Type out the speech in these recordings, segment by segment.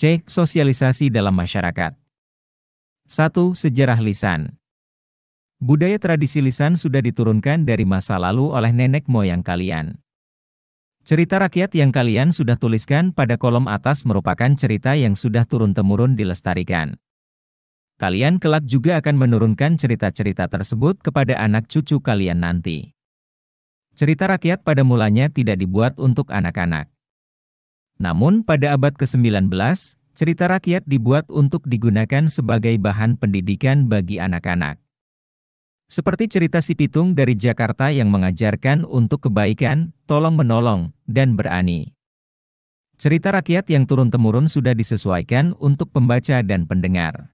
C. Sosialisasi dalam masyarakat. 1. Sejarah lisan. Budaya tradisi lisan sudah diturunkan dari masa lalu oleh nenek moyang kalian. Cerita rakyat yang kalian sudah tuliskan pada kolom atas merupakan cerita yang sudah turun-temurun dilestarikan. Kalian kelak juga akan menurunkan cerita-cerita tersebut kepada anak cucu kalian nanti. Cerita rakyat pada mulanya tidak dibuat untuk anak-anak. Namun pada abad ke-19, cerita rakyat dibuat untuk digunakan sebagai bahan pendidikan bagi anak-anak. Seperti cerita si Pitung dari Jakarta yang mengajarkan untuk kebaikan, tolong-menolong, dan berani. Cerita rakyat yang turun-temurun sudah disesuaikan untuk pembaca dan pendengar.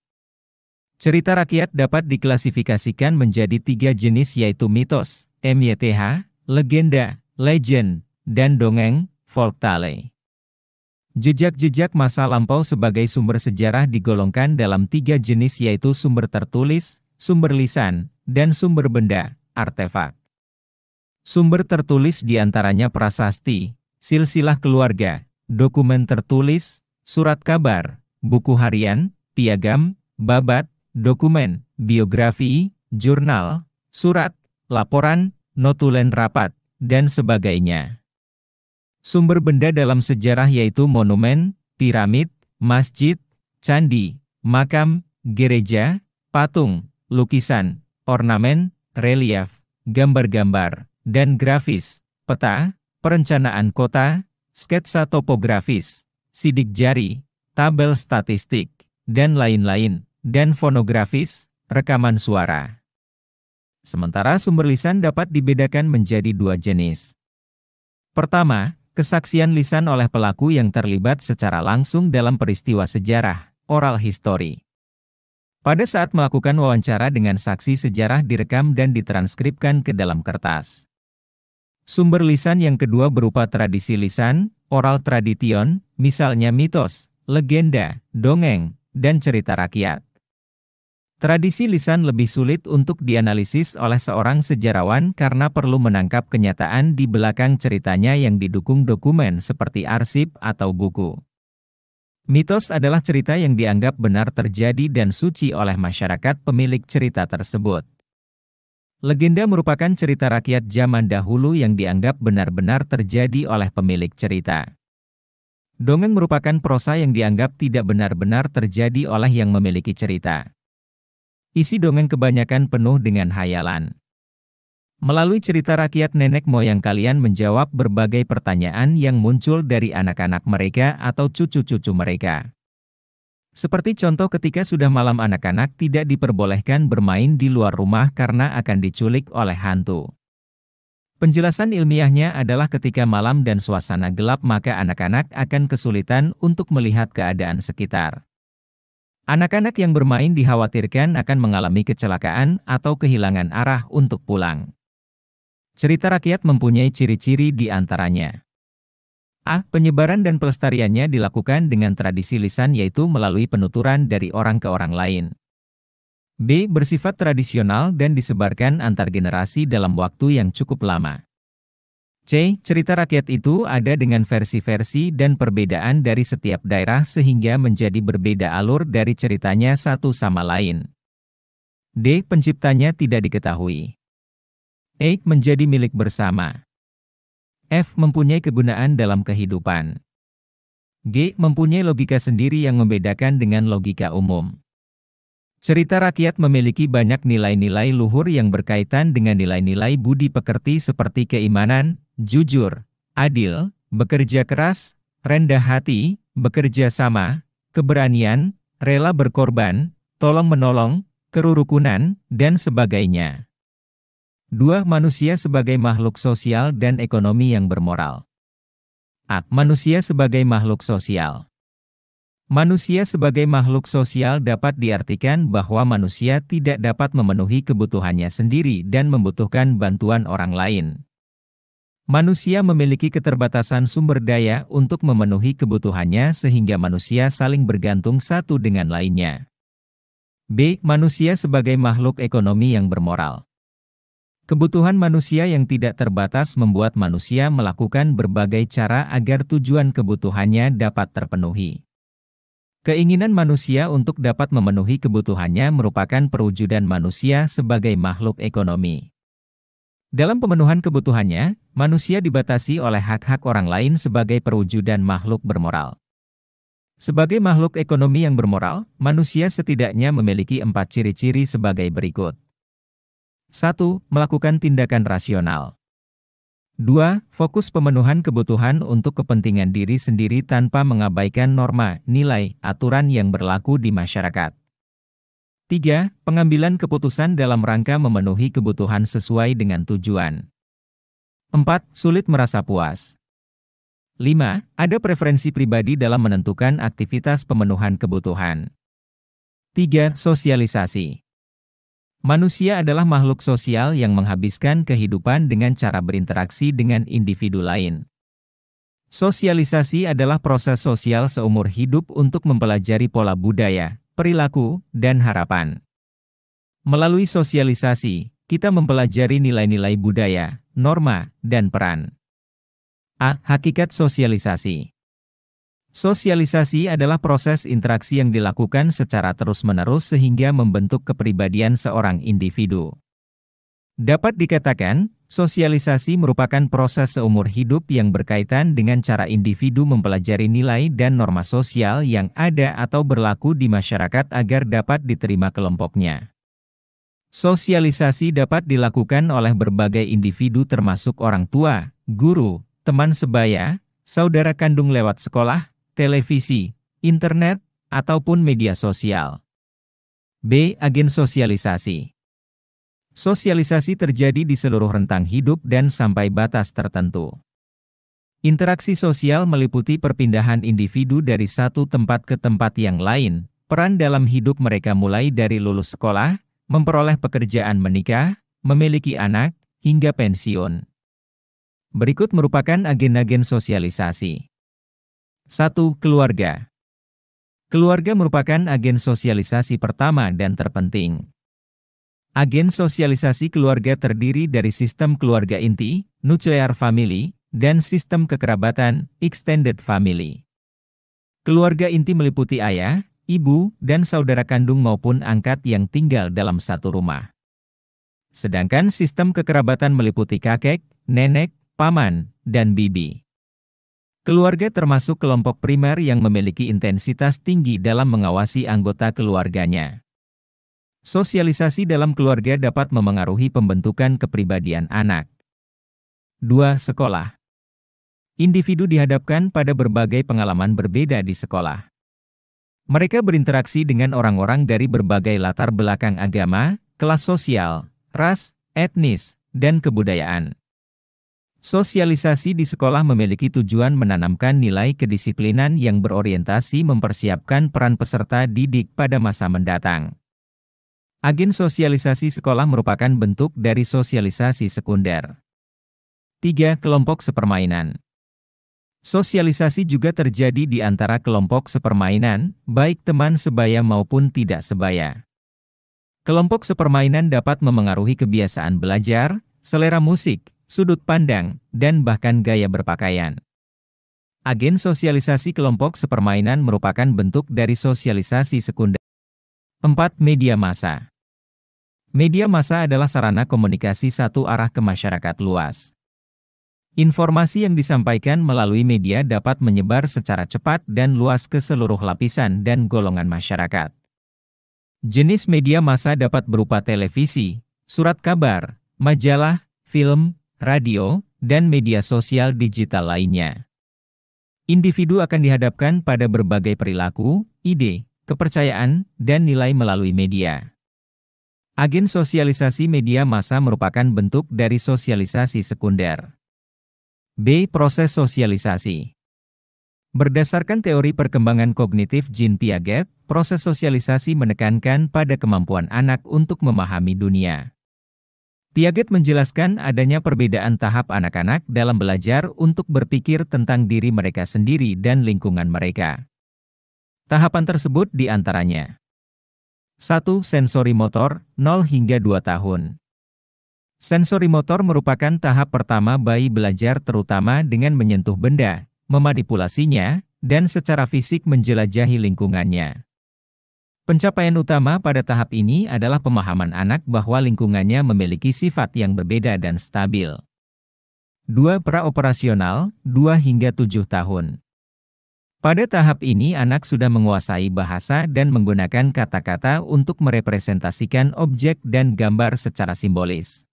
Cerita rakyat dapat diklasifikasikan menjadi 3 jenis yaitu mitos, MYTH, legenda, legend, dan dongeng, folktale. Jejak-jejak masa lampau sebagai sumber sejarah digolongkan dalam 3 jenis yaitu sumber tertulis, sumber lisan, dan sumber benda, artefak. Sumber tertulis diantaranya prasasti, silsilah keluarga, dokumen tertulis, surat kabar, buku harian, piagam, babat, dokumen, biografi, jurnal, surat, laporan, notulen rapat, dan sebagainya. Sumber benda dalam sejarah yaitu monumen, piramid, masjid, candi, makam, gereja, patung, lukisan, ornamen, relief, gambar-gambar, dan grafis, peta, perencanaan kota, sketsa topografis, sidik jari, tabel statistik, dan lain-lain, dan fonografis, rekaman suara. Sementara sumber lisan dapat dibedakan menjadi 2 jenis. Pertama, kesaksian lisan oleh pelaku yang terlibat secara langsung dalam peristiwa sejarah, oral history. Pada saat melakukan wawancara dengan saksi sejarah direkam dan ditranskripkan ke dalam kertas. Sumber lisan yang kedua berupa tradisi lisan, oral tradition, misalnya mitos, legenda, dongeng, dan cerita rakyat. Tradisi lisan lebih sulit untuk dianalisis oleh seorang sejarawan karena perlu menangkap kenyataan di belakang ceritanya yang didukung dokumen seperti arsip atau buku. Mitos adalah cerita yang dianggap benar terjadi dan suci oleh masyarakat pemilik cerita tersebut. Legenda merupakan cerita rakyat zaman dahulu yang dianggap benar-benar terjadi oleh pemilik cerita. Dongeng merupakan prosa yang dianggap tidak benar-benar terjadi oleh yang memiliki cerita. Isi dongeng kebanyakan penuh dengan hayalan. Melalui cerita rakyat nenek moyang kalian menjawab berbagai pertanyaan yang muncul dari anak-anak mereka atau cucu-cucu mereka. Seperti contoh ketika sudah malam anak-anak tidak diperbolehkan bermain di luar rumah karena akan diculik oleh hantu. Penjelasan ilmiahnya adalah ketika malam dan suasana gelap maka anak-anak akan kesulitan untuk melihat keadaan sekitar. Anak-anak yang bermain dikhawatirkan akan mengalami kecelakaan atau kehilangan arah untuk pulang. Cerita rakyat mempunyai ciri-ciri di antaranya. A. Penyebaran dan pelestariannya dilakukan dengan tradisi lisan yaitu melalui penuturan dari orang ke orang lain. B. Bersifat tradisional dan disebarkan antar generasi dalam waktu yang cukup lama. C. Cerita rakyat itu ada dengan versi-versi dan perbedaan dari setiap daerah sehingga menjadi berbeda alur dari ceritanya satu sama lain. D. Penciptanya tidak diketahui. E. Menjadi milik bersama. F. Mempunyai kegunaan dalam kehidupan. G. Mempunyai logika sendiri yang membedakan dengan logika umum. Cerita rakyat memiliki banyak nilai-nilai luhur yang berkaitan dengan nilai-nilai budi pekerti seperti keimanan, jujur, adil, bekerja keras, rendah hati, bekerja sama, keberanian, rela berkorban, tolong-menolong, kerukunan, dan sebagainya. 2. Manusia sebagai makhluk sosial dan ekonomi yang bermoral. A. Manusia sebagai makhluk sosial. Manusia sebagai makhluk sosial dapat diartikan bahwa manusia tidak dapat memenuhi kebutuhannya sendiri dan membutuhkan bantuan orang lain. Manusia memiliki keterbatasan sumber daya untuk memenuhi kebutuhannya sehingga manusia saling bergantung satu dengan lainnya. B. Manusia sebagai makhluk ekonomi yang bermoral. Kebutuhan manusia yang tidak terbatas membuat manusia melakukan berbagai cara agar tujuan kebutuhannya dapat terpenuhi. Keinginan manusia untuk dapat memenuhi kebutuhannya merupakan perwujudan manusia sebagai makhluk ekonomi. Dalam pemenuhan kebutuhannya, manusia dibatasi oleh hak-hak orang lain sebagai perwujudan makhluk bermoral. Sebagai makhluk ekonomi yang bermoral, manusia setidaknya memiliki 4 ciri-ciri sebagai berikut. 1. Melakukan tindakan rasional. 2. Fokus pemenuhan kebutuhan untuk kepentingan diri sendiri tanpa mengabaikan norma, nilai, aturan yang berlaku di masyarakat. 3. Pengambilan keputusan dalam rangka memenuhi kebutuhan sesuai dengan tujuan. 4. Sulit merasa puas. 5. Ada preferensi pribadi dalam menentukan aktivitas pemenuhan kebutuhan. 3. Sosialisasi. Manusia adalah makhluk sosial yang menghabiskan kehidupan dengan cara berinteraksi dengan individu lain. Sosialisasi adalah proses sosial seumur hidup untuk mempelajari pola budaya, perilaku, dan harapan. Melalui sosialisasi, kita mempelajari nilai-nilai budaya, norma, dan peran. A. Hakikat sosialisasi. Sosialisasi adalah proses interaksi yang dilakukan secara terus-menerus sehingga membentuk kepribadian seorang individu. Dapat dikatakan, sosialisasi merupakan proses seumur hidup yang berkaitan dengan cara individu mempelajari nilai dan norma sosial yang ada atau berlaku di masyarakat agar dapat diterima kelompoknya. Sosialisasi dapat dilakukan oleh berbagai individu termasuk orang tua, guru, teman sebaya, saudara kandung lewat sekolah, televisi, internet, ataupun media sosial. B. Agen sosialisasi. Sosialisasi terjadi di seluruh rentang hidup dan sampai batas tertentu. Interaksi sosial meliputi perpindahan individu dari satu tempat ke tempat yang lain, peran dalam hidup mereka mulai dari lulus sekolah, memperoleh pekerjaan, menikah, memiliki anak, hingga pensiun. Berikut merupakan agen-agen sosialisasi. 1. Keluarga. Keluarga merupakan agen sosialisasi pertama dan terpenting. Agen sosialisasi keluarga terdiri dari sistem keluarga inti, nuclear family, dan sistem kekerabatan, extended family. Keluarga inti meliputi ayah, ibu, dan saudara kandung maupun angkat yang tinggal dalam satu rumah. Sedangkan sistem kekerabatan meliputi kakek, nenek, paman, dan bibi. Keluarga termasuk kelompok primer yang memiliki intensitas tinggi dalam mengawasi anggota keluarganya. Sosialisasi dalam keluarga dapat memengaruhi pembentukan kepribadian anak. 2. Sekolah. Individu dihadapkan pada berbagai pengalaman berbeda di sekolah. Mereka berinteraksi dengan orang-orang dari berbagai latar belakang agama, kelas sosial, ras, etnis, dan kebudayaan. Sosialisasi di sekolah memiliki tujuan menanamkan nilai kedisiplinan yang berorientasi mempersiapkan peran peserta didik pada masa mendatang. Agen sosialisasi sekolah merupakan bentuk dari sosialisasi sekunder. 3. Kelompok sepermainan. Sosialisasi juga terjadi di antara kelompok sepermainan, baik teman sebaya maupun tidak sebaya. Kelompok sepermainan dapat memengaruhi kebiasaan belajar, selera musik, sudut pandang, dan bahkan gaya berpakaian. Agen sosialisasi kelompok sepermainan merupakan bentuk dari sosialisasi sekunder. 4. Media massa. Media massa adalah sarana komunikasi satu arah ke masyarakat luas. Informasi yang disampaikan melalui media dapat menyebar secara cepat dan luas ke seluruh lapisan dan golongan masyarakat. Jenis media massa dapat berupa televisi, surat kabar, majalah, film, radio, dan media sosial digital lainnya. Individu akan dihadapkan pada berbagai perilaku, ide, kepercayaan, dan nilai melalui media. Agen sosialisasi media massa merupakan bentuk dari sosialisasi sekunder. B. Proses sosialisasi. Berdasarkan teori perkembangan kognitif Jean Piaget, proses sosialisasi menekankan pada kemampuan anak untuk memahami dunia. Piaget menjelaskan adanya perbedaan tahap anak-anak dalam belajar untuk berpikir tentang diri mereka sendiri dan lingkungan mereka. Tahapan tersebut diantaranya: 1. Sensori motor, 0 hingga 2 tahun. Sensori motor merupakan tahap pertama bayi belajar terutama dengan menyentuh benda, memanipulasinya, dan secara fisik menjelajahi lingkungannya. Pencapaian utama pada tahap ini adalah pemahaman anak bahwa lingkungannya memiliki sifat yang berbeda dan stabil. 2. Praoperasional, 2 hingga 7 tahun. Pada tahap ini anak sudah menguasai bahasa dan menggunakan kata-kata untuk merepresentasikan objek dan gambar secara simbolis.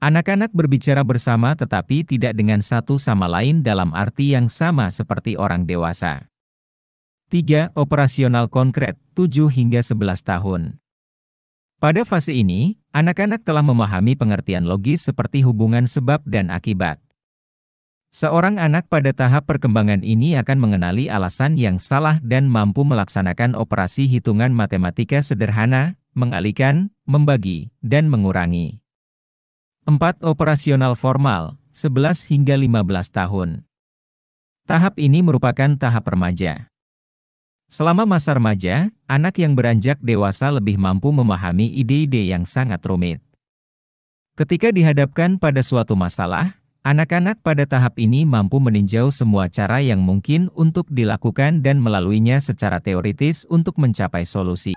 Anak-anak berbicara bersama tetapi tidak dengan satu sama lain dalam arti yang sama seperti orang dewasa. 3. Operasional konkret, 7 hingga 11 tahun. Pada fase ini, anak-anak telah memahami pengertian logis seperti hubungan sebab dan akibat. Seorang anak pada tahap perkembangan ini akan mengenali alasan yang salah dan mampu melaksanakan operasi hitungan matematika sederhana, mengalihkan, membagi, dan mengurangi. 4. Operasional formal, 11 hingga 15 tahun. Tahap ini merupakan tahap remaja. Selama masa remaja, anak yang beranjak dewasa lebih mampu memahami ide-ide yang sangat rumit. Ketika dihadapkan pada suatu masalah, anak-anak pada tahap ini mampu meninjau semua cara yang mungkin untuk dilakukan dan melaluinya secara teoritis untuk mencapai solusi.